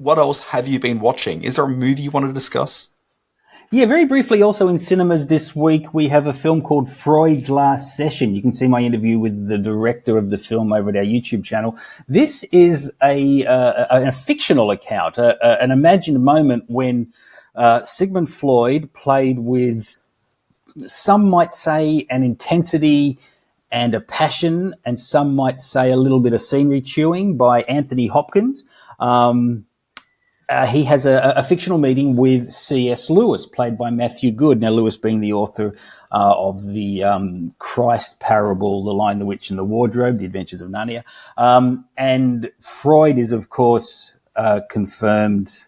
what else have you been watching? Is there a movie you want to discuss? Yeah, very briefly, also in cinemas this week, we have a film called Freud's Last Session. You can see my interview with the director of the film over at our YouTube channel. This is a fictional account, an imagined moment when Sigmund Freud played with, some might say, an intensity and a passion, and some might say a little bit of scenery chewing by Anthony Hopkins. He has a fictional meeting with C.S. Lewis, played by Matthew Goode. Now, Lewis being the author of the Christ parable, The Lion, the Witch, and the Wardrobe, The Adventures of Narnia. And Freud is, of course, a confirmed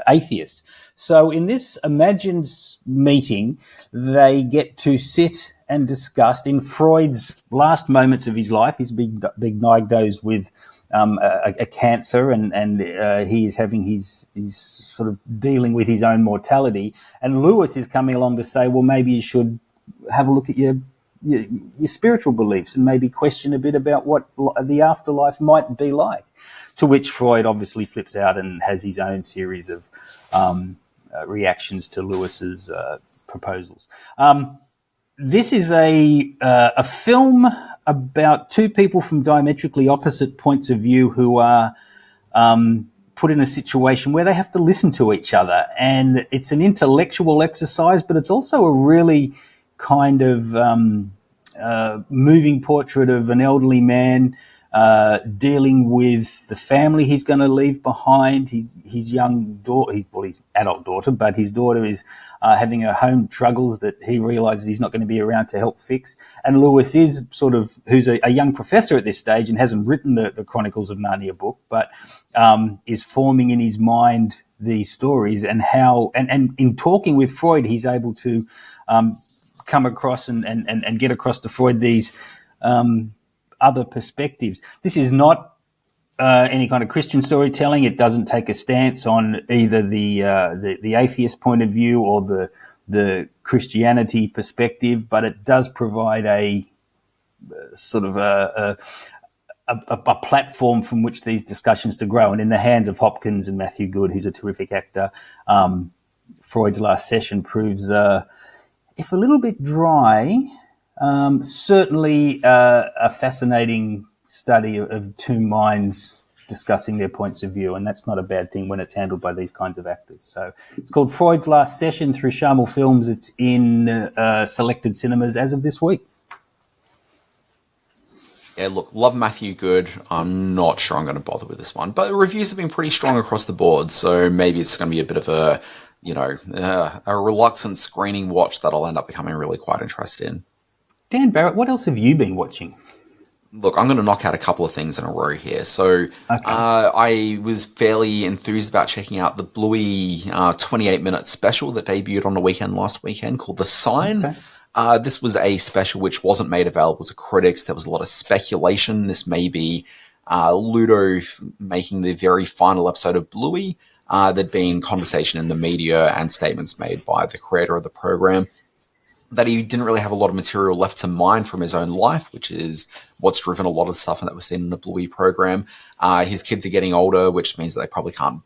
atheist. So in this imagined meeting, they get to sit and discuss, in Freud's last moments of his life, he's been diagnosed with a cancer, and he is having his sort of dealing with his own mortality. And Lewis is coming along to say, well, maybe you should have a look at your spiritual beliefs and maybe question a bit about what the afterlife might be like. To which Freud obviously flips out and has his own series of reactions to Lewis's proposals. This is a film about two people from diametrically opposite points of view who are put in a situation where they have to listen to each other. And it's an intellectual exercise, but it's also a really kind of moving portrait of an elderly man dealing with the family he's going to leave behind. His young daughter, his adult daughter, but his daughter is having her home struggles that he realizes he's not going to be around to help fix. And Lewis is sort of, who's a young professor at this stage and hasn't written the Chronicles of Narnia book, but is forming in his mind these stories, and how, and in talking with Freud, he's able to come across and get across to Freud these other perspectives. This is not any kind of Christian storytelling. It doesn't take a stance on either the atheist point of view or the Christianity perspective, but it does provide a sort of a platform from which these discussions to grow. And in the hands of Hopkins and Matthew Goode, who's a terrific actor, Freud's Last Session proves, if a little bit dry, certainly a fascinating study of two minds discussing their points of view, and that's not a bad thing when it's handled by these kinds of actors. So it's called Freud's Last Session through Sharmel Films. It's in selected cinemas as of this week. Yeah, look, love Matthew Goode. I'm not sure I'm going to bother with this one, but reviews have been pretty strong across the board, so maybe it's going to be a bit of a reluctant screening watch that I'll end up becoming really quite interested in. Dan Barrett, what else have you been watching? Look, I'm going to knock out a couple of things in a row here. So I was fairly enthused about checking out the Bluey 28-minute special that debuted on the weekend last weekend called The Sign. Okay. This was a special which wasn't made available to critics. There was a lot of speculation. This may be Ludo making the very final episode of Bluey. There'd been conversation in the media and statements made by the creator of the program that he didn't really have a lot of material left to mine from his own life, which is what's driven a lot of the stuff that was seen in the Bluey program. His kids are getting older, which means that they probably can't,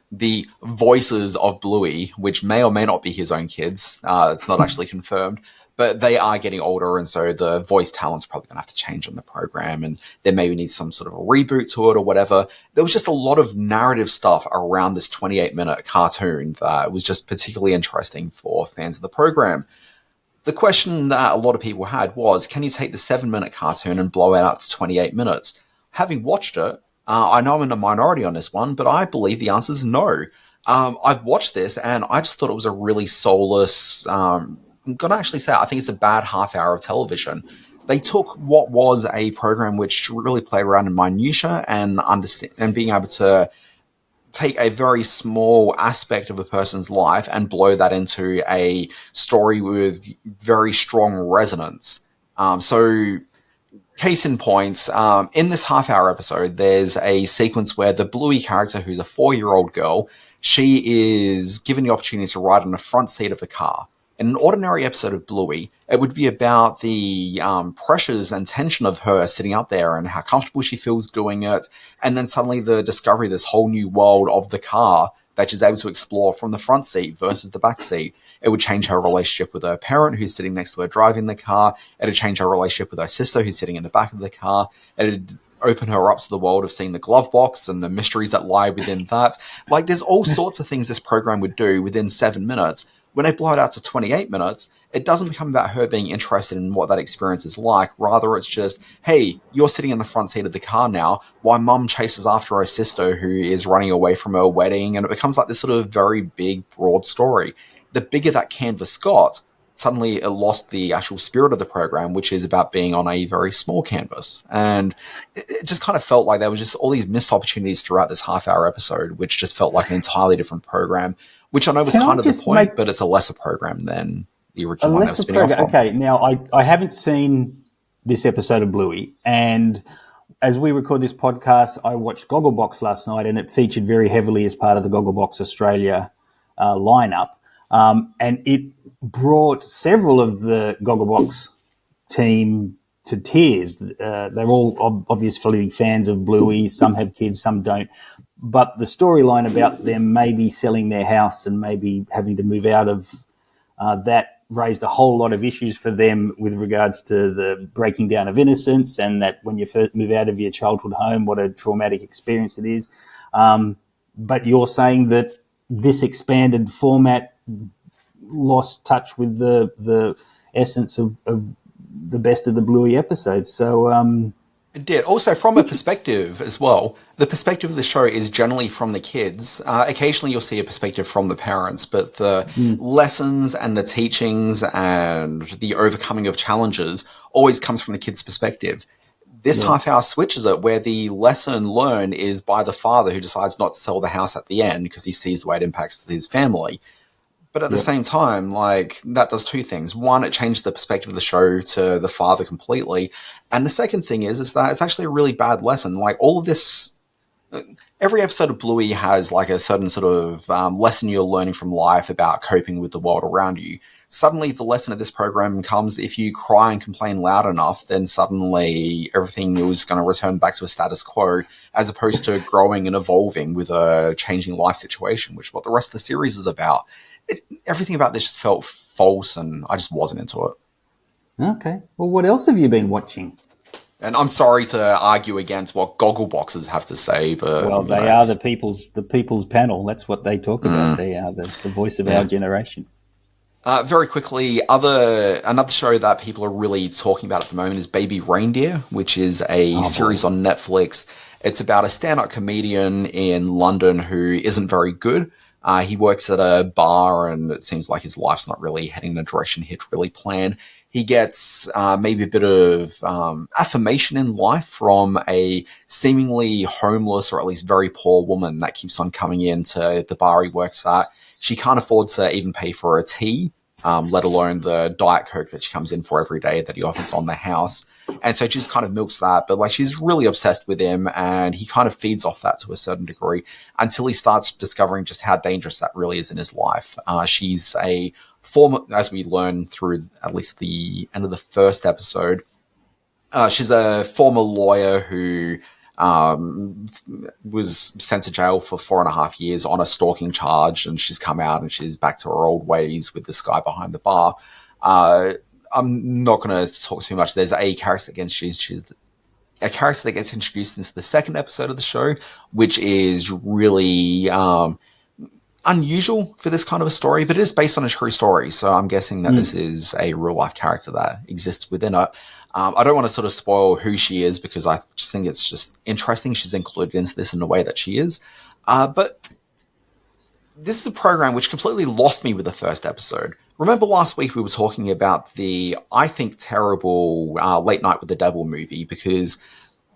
the voices of Bluey, which may or may not be his own kids, it's not actually confirmed, but they are getting older, and so the voice talent's probably going to have to change on the program, and there maybe needs some sort of a reboot to it or whatever. There was just a lot of narrative stuff around this 28-minute cartoon that was just particularly interesting for fans of the program. The question that a lot of people had was, can you take the 7-minute cartoon and blow it out to 28 minutes? Having watched it, I know I'm in a minority on this one, but I believe the answer is no. I've watched this and I just thought it was a really soulless, I'm going to actually say I think it's a bad half hour of television. They took what was a program which really played around in minutiae and being able to take a very small aspect of a person's life and blow that into a story with very strong resonance. So case in point, in this half-hour episode, there's a sequence where the Bluey character, who's a 4-year-old girl, she is given the opportunity to ride on the front seat of a car. in an ordinary episode of Bluey, it would be about the pressures and tension of her sitting up there and how comfortable she feels doing it, and then suddenly the discovery of this whole new world of the car that she's able to explore from the front seat versus the back seat. It would change her relationship with her parent who's sitting next to her driving the car. It would change her relationship with her sister who's sitting in the back of the car. It would open her up to the world of seeing the glove box and the mysteries that lie within that. Like, there's all sorts of things this program would do within 7 minutes. When they blow it out to 28 minutes, it doesn't become about her being interested in what that experience is like. Rather, it's just, hey, you're sitting in the front seat of the car now while mum chases after her sister who is running away from her wedding. And it becomes like this sort of very big, broad story. The bigger that canvas got, suddenly it lost the actual spirit of the program, which is about being on a very small canvas. And it just kind of felt like there were just all these missed opportunities throughout this half-hour episode, which just felt like an entirely different program, which I know was kind of the point, but it's a lesser program than the original one. Okay, now I haven't seen this episode of Bluey, and as we record this podcast, I watched Gogglebox last night, and it featured very heavily as part of the Gogglebox Australia lineup. And it brought several of the Gogglebox team to tears. They're all obviously fans of Bluey. Some have kids, some don't. But the storyline about them maybe selling their house and maybe having to move out of that raised a whole lot of issues for them with regards to the breaking down of innocence, and that when you first move out of your childhood home, what a traumatic experience it is. But you're saying that this expanded format lost touch with the essence of the best of the Bluey episodes. So it did. Also, from a perspective as well, the perspective of the show is generally from the kids. Occasionally you'll see a perspective from the parents, but the lessons and the teachings and the overcoming of challenges always comes from the kids' perspective. This half hour switches it, where the lesson learned is by the father who decides not to sell the house at the end because he sees the way it impacts his family. But at the same time, like, that does two things. One, it changed the perspective of the show to the father completely. And the second thing is that it's actually a really bad lesson. Like, all of this, every episode of Bluey has like a certain sort of lesson you're learning from life about coping with the world around you. Suddenly the lesson of this program comes, if you cry and complain loud enough, then suddenly everything is going to return back to a status quo, as opposed to growing and evolving with a changing life situation, which is what the rest of the series is about. Everything about this just felt false, and I just wasn't into it. Okay. Well, what else have you been watching? And I'm sorry to argue against what Goggleboxes have to say, but... Well, they are the people's panel. That's what they talk about. They are the voice of our generation. Very quickly, another show that people are really talking about at the moment is Baby Reindeer, which is a series on Netflix. It's about a stand-up comedian in London who isn't very good. He works at a bar, and it seems like his life's not really heading in the direction he'd really planned. He gets maybe a bit of affirmation in life from a seemingly homeless, or at least very poor woman that keeps on coming into the bar he works at. She can't afford to even pay for a tea, let alone the Diet Coke that she comes in for every day that he offers on the house. And so she just kind of milks that, but like, she's really obsessed with him, and he kind of feeds off that to a certain degree until he starts discovering just how dangerous that really is in his life. She's a former, as we learn through at least the end of the first episode, she's a former lawyer who was sent to jail for 4.5 years on a stalking charge, and she's come out and she's back to her old ways with this guy behind the bar. I'm not going to talk too much. There's a character that gets introduced into the second episode of the show, which is really unusual for this kind of a story, but it is based on a true story. So I'm guessing that this is a real life character that exists within it. I don't want to sort of spoil who she is, because I just think it's just interesting she's included into this in the way that she is. But this is a program which completely lost me with the first episode. Remember last week we were talking about the, I think, terrible Late Night with the Devil movie, because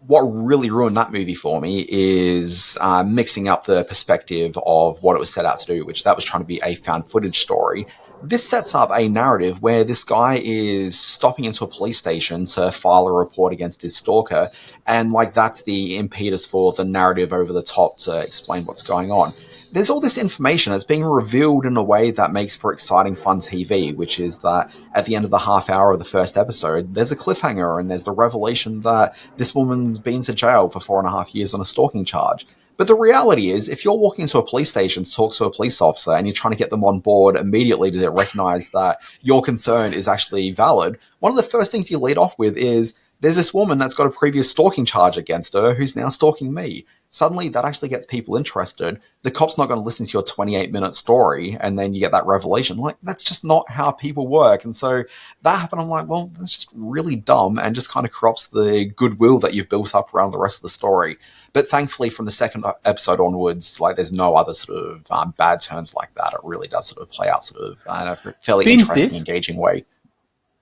what really ruined that movie for me is mixing up the perspective of what it was set out to do, which that was trying to be a found footage story. This sets up a narrative where this guy is stopping into a police station to file a report against his stalker, and like, that's the impetus for the narrative over the top to explain what's going on. there's all this information that's being revealed in a way that makes for exciting, fun TV, which is that at the end of the half hour of the first episode, there's a cliffhanger and there's the revelation that this woman's been to jail for 4.5 years on a stalking charge. But the reality is, if you're walking to a police station to talk to a police officer and you're trying to get them on board immediately to recognize that your concern is actually valid, one of the first things you lead off with is, there's this woman that's got a previous stalking charge against her who's now stalking me. Suddenly, that actually gets people interested. The cop's not going to listen to your 28-minute story, and then you get that revelation. Like, that's just not how people work. And so that happened. I'm like, well, that's just really dumb and just kind of corrupts the goodwill that you've built up around the rest of the story. But thankfully, from the second episode onwards, like, there's no other sort of bad turns like that. It really does sort of play out sort of in a fairly interesting, engaging way.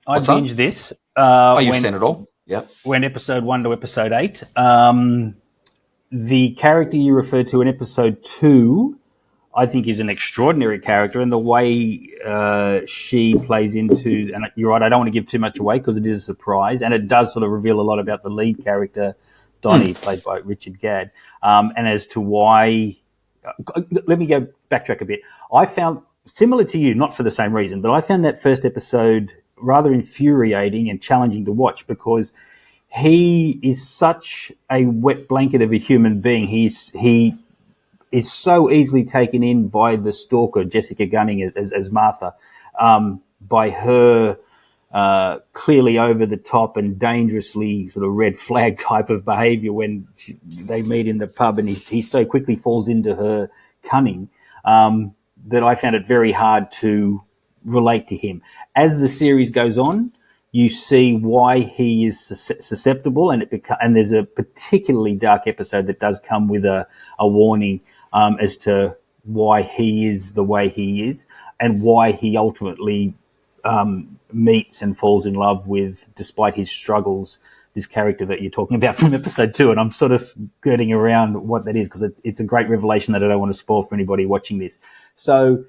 I binged this. You've seen it all? Yep. When episode 1 to episode 8. The character you referred to in episode 2, I think, is an extraordinary character, and the way she plays into, and you're right, I don't want to give too much away because it is a surprise, and it does sort of reveal a lot about the lead character, Donnie, played by Richard Gadd, and as to why. Let me go backtrack a bit. I found, similar to you, not for the same reason, but I found that first episode rather infuriating and challenging to watch because he is such a wet blanket of a human being. He is so easily taken in by the stalker, Jessica Gunning as Martha, by her clearly over the top and dangerously sort of red flag type of behaviour when they meet in the pub, and he so quickly falls into her cunning that I found it very hard to relate to him. As the series goes on, you see why he is susceptible, and there's a particularly dark episode that does come with a warning as to why he is the way he is and why he ultimately meets and falls in love with, despite his struggles, this character that you're talking about from episode 2. And I'm sort of skirting around what that is because it's a great revelation that I don't want to spoil for anybody watching this. So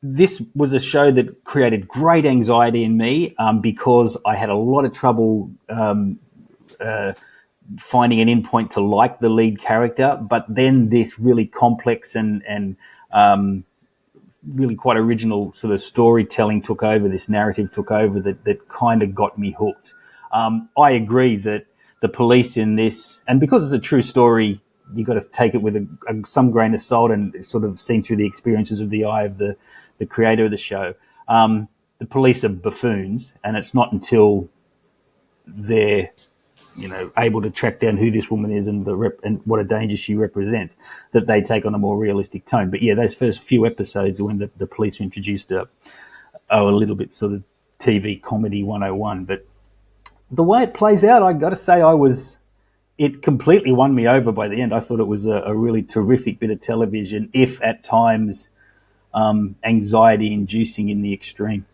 this was a show that created great anxiety in me because I had a lot of trouble finding an endpoint to like the lead character. But then this really complex and really quite original sort of storytelling took over, this narrative took over that kind of got me hooked. I agree that the police in this, and because it's a true story, you got to take it with some grain of salt and sort of seen through the experiences of the eye of the creator of the show. The police are buffoons, and it's not until they're able to track down who this woman is and what a danger she represents that they take on a more realistic tone. But yeah, those first few episodes when the police are introduced are a little bit sort of TV comedy 101. But the way it plays out, I got to say, it completely won me over by the end. I thought it was a really terrific bit of television, if at times anxiety-inducing in the extreme.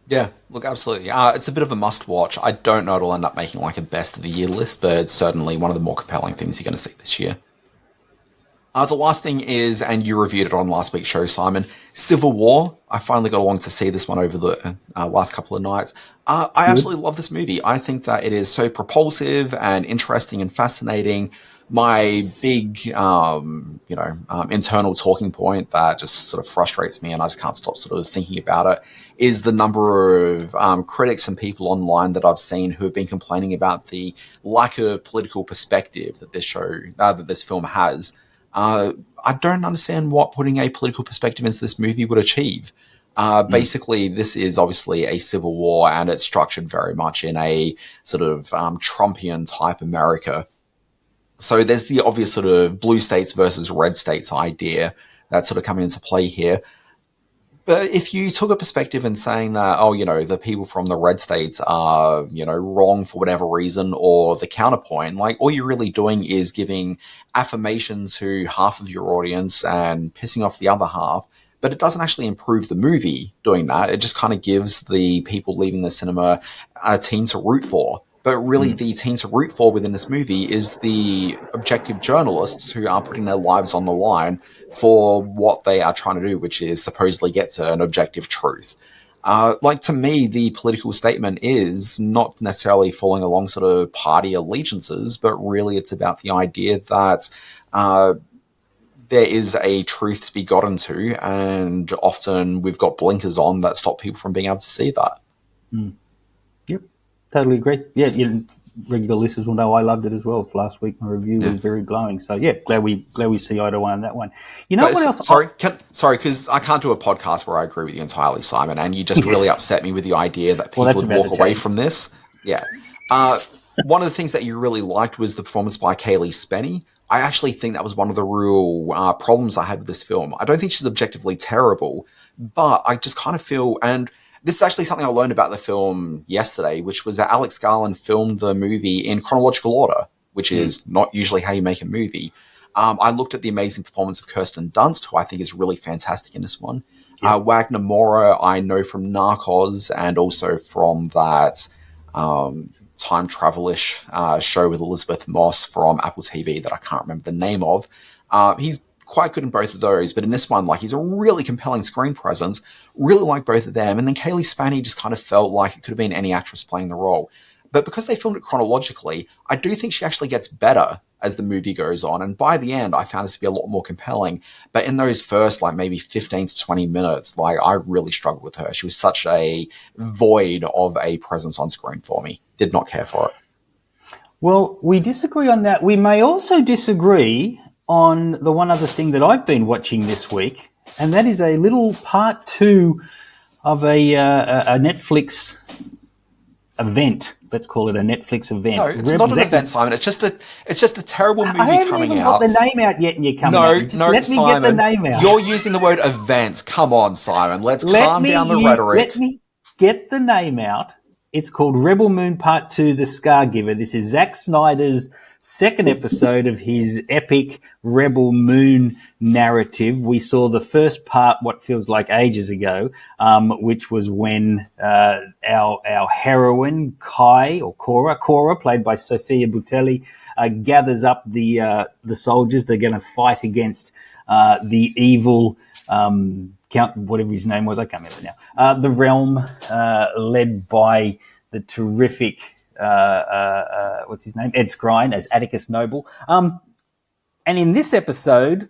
Yeah, look, absolutely. It's a bit of a must-watch. I don't know it'll end up making like a best-of-the-year list, but it's certainly one of the more compelling things you're going to see this year. The last thing is, and you reviewed it on last week's show, Simon, Civil War. I finally got along to see this one over the last couple of nights. I absolutely love this movie. I think that it is so propulsive and interesting and fascinating. My big, internal talking point that just sort of frustrates me and I just can't stop sort of thinking about it is the number of critics and people online that I've seen who have been complaining about the lack of political perspective that this film has. I don't understand what putting a political perspective into this movie would achieve. Basically, this is obviously a civil war, and it's structured very much in a sort of Trumpian type America. So there's the obvious sort of blue states versus red states idea that's sort of coming into play here. But if you took a perspective in saying that, the people from the red states are, wrong for whatever reason, or the counterpoint, like all you're really doing is giving affirmation to half of your audience and pissing off the other half. But it doesn't actually improve the movie doing that. It just kind of gives the people leaving the cinema a team to root for. But really, the team to root for within this movie is the objective journalists who are putting their lives on the line for what they are trying to do, which is supposedly get to an objective truth. To me, the political statement is not necessarily falling along sort of party allegiances, but really it's about the idea that there is a truth to be gotten to, and often we've got blinkers on that stop people from being able to see that. Yep, totally agree. Yeah, regular listeners will know I loved it as well. Last week my review was very glowing. So yeah, glad we see eye to eye on that one. You know what else? Sorry, because I can't do a podcast where I agree with you entirely, Simon, and you just really upset me with the idea that people would walk away from this. Yeah. One of the things that you really liked was the performance by Kaylee Spenny. I actually think that was one of the real problems I had with this film. I don't think she's objectively terrible, but I just kind of feel, and this is actually something I learned about the film yesterday, which was that Alex Garland filmed the movie in chronological order, which is not usually how you make a movie. I looked at the amazing performance of Kirsten Dunst, who I think is really fantastic in this one. Wagner Moura, I know from Narcos and also from that time travel-ish show with Elizabeth Moss from Apple TV that I can't remember the name of. He's quite good in both of those, but in this one, like, he's a really compelling screen presence. Really like both of them. And then Kaylee Spanny just kind of felt like it could have been any actress playing the role. But because they filmed it chronologically, I do think she actually gets better as the movie goes on. And by the end, I found this to be a lot more compelling. But in those first, like, maybe 15 to 20 minutes, like, I really struggled with her. She was such a void of a presence on screen for me. Did not care for it. Well, we disagree on that. We may also disagree on the one other thing that I've been watching this week, and that is a little part 2 of a Netflix event. Let's call it a Netflix event. No, it's not an event, Simon. It's just a terrible movie coming out. I haven't even got the name out yet, and you're coming out. No, let me Simon, get the name out. You're using the word event. Come on, Simon. Let's calm down the rhetoric. Let me get the name out. It's called Rebel Moon Part 2, The SCARGIVER. This is Zack Snyder's second episode of his epic Rebel Moon narrative. We saw the first part, what feels like ages ago, which was when our heroine, Cora, played by Sophia Butelli, gathers up the soldiers. They're going to fight against the evil Count, whatever his name was, I can't remember now. The Realm, led by the terrific, what's his name? Ed Skrein as Atticus Noble. And in this episode,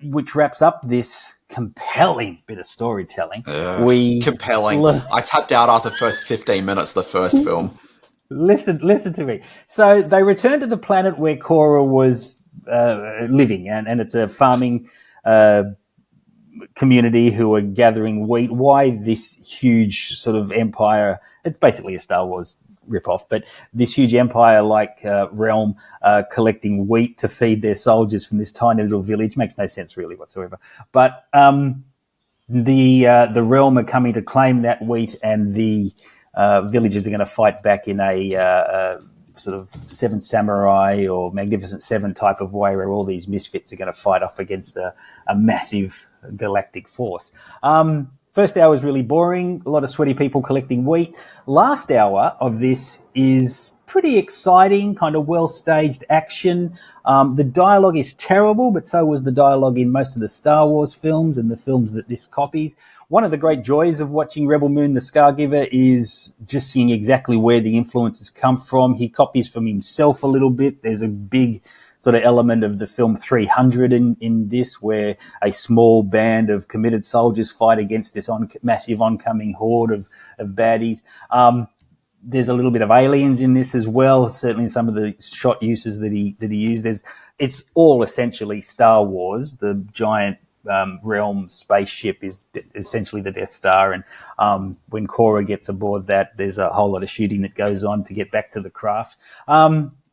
which wraps up this compelling bit of storytelling, compelling. I tapped out after the first 15 minutes of the first film. Listen to me. So they return to the planet where Cora was living, and it's a farming community who are gathering wheat. Why this huge sort of empire? It's basically a Star Wars ripoff, but this huge empire like Realm collecting wheat to feed their soldiers from this tiny little village makes no sense really whatsoever. But the Realm are coming to claim that wheat, and the villagers are going to fight back in a sort of Seven Samurai or Magnificent Seven type of way, where all these misfits are going to fight off against a massive galactic force. First hour was really boring, a lot of sweaty people collecting wheat. Last hour of this is pretty exciting, kind of well-staged action. The dialogue is terrible, but so was the dialogue in most of the Star Wars films and the films that this copies. One of the great joys of watching Rebel Moon, The SCARGIVER, is just seeing exactly where the influences come from. He copies from himself a little bit. There's a big sort of element of the film 300 in this, where a small band of committed soldiers fight against this massive oncoming horde of baddies. There's a little bit of aliens in this as well, certainly in some of the shot uses that he used. It's all essentially Star Wars. The giant Realm spaceship is essentially the Death Star, and when Cora gets aboard that, there's a whole lot of shooting that goes on to get back to the craft.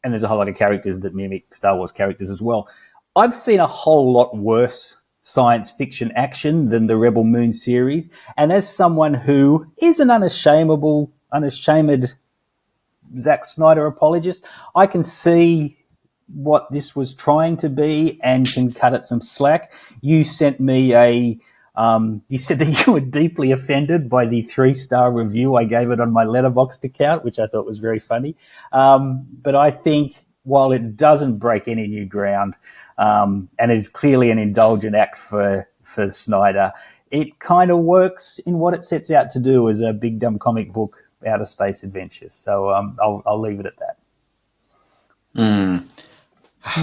And there's a whole lot of characters that mimic Star Wars characters as well. I've seen a whole lot worse science fiction action than the Rebel Moon series, and as someone who is an unashamed Zack Snyder apologist, I can see what this was trying to be and can cut it some slack. You sent me you said that you were deeply offended by the 3-star review I gave it on my Letterboxd account, which I thought was very funny. But I think while it doesn't break any new ground, and it's clearly an indulgent act for Snyder, it kind of works in what it sets out to do as a big dumb comic book outer space adventure. So I'll leave it at that.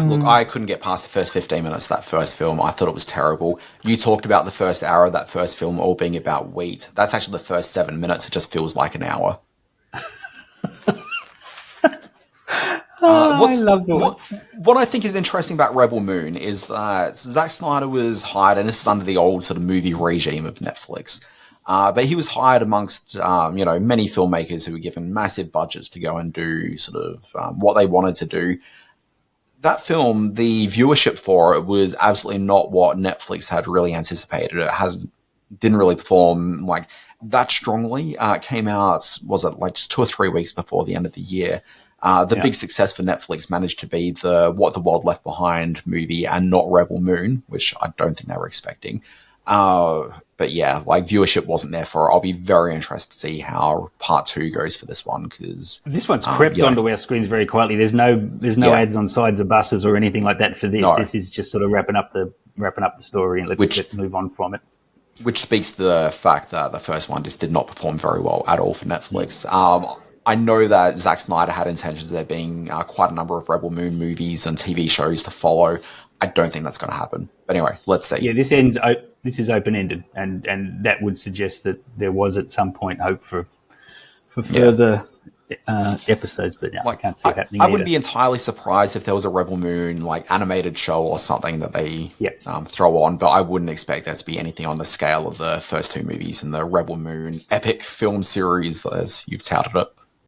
Look, I couldn't get past the first 15 minutes of that first film. I thought it was terrible. You talked about the first hour of that first film all being about wheat. That's actually the first 7 minutes. It just feels like an hour. I love what I think is interesting about Rebel Moon is that Zack Snyder was hired, and this is under the old sort of movie regime of Netflix, but he was hired amongst many filmmakers who were given massive budgets to go and do sort of what they wanted to do. That film, the viewership for it was absolutely not what Netflix had really anticipated. Didn't really perform like that strongly. It came out, was it like just 2 or 3 weeks before the end of the year? Big success for Netflix managed to be the What the World Left Behind movie and not Rebel Moon, which I don't think they were expecting. But yeah, like viewership wasn't there for it. I'll be very interested to see how part 2 goes for this one, because this one's crept onto our screens very quietly. There's no ads on sides of buses or anything like that for this. No. This is just sort of wrapping up the story, and let's move on from it. Which speaks to the fact that the first one just did not perform very well at all for Netflix. I know that Zack Snyder had intentions of there being quite a number of Rebel Moon movies and TV shows to follow. I don't think that's going to happen. But anyway, let's see. Yeah, this is open-ended, and that would suggest that there was at some point hope for further episodes, but no, I can't see it happening. I wouldn't be entirely surprised if there was a Rebel Moon like animated show or something that they throw on, but I wouldn't expect there to be anything on the scale of the first 2 movies in the Rebel Moon epic film series, as you've touted it.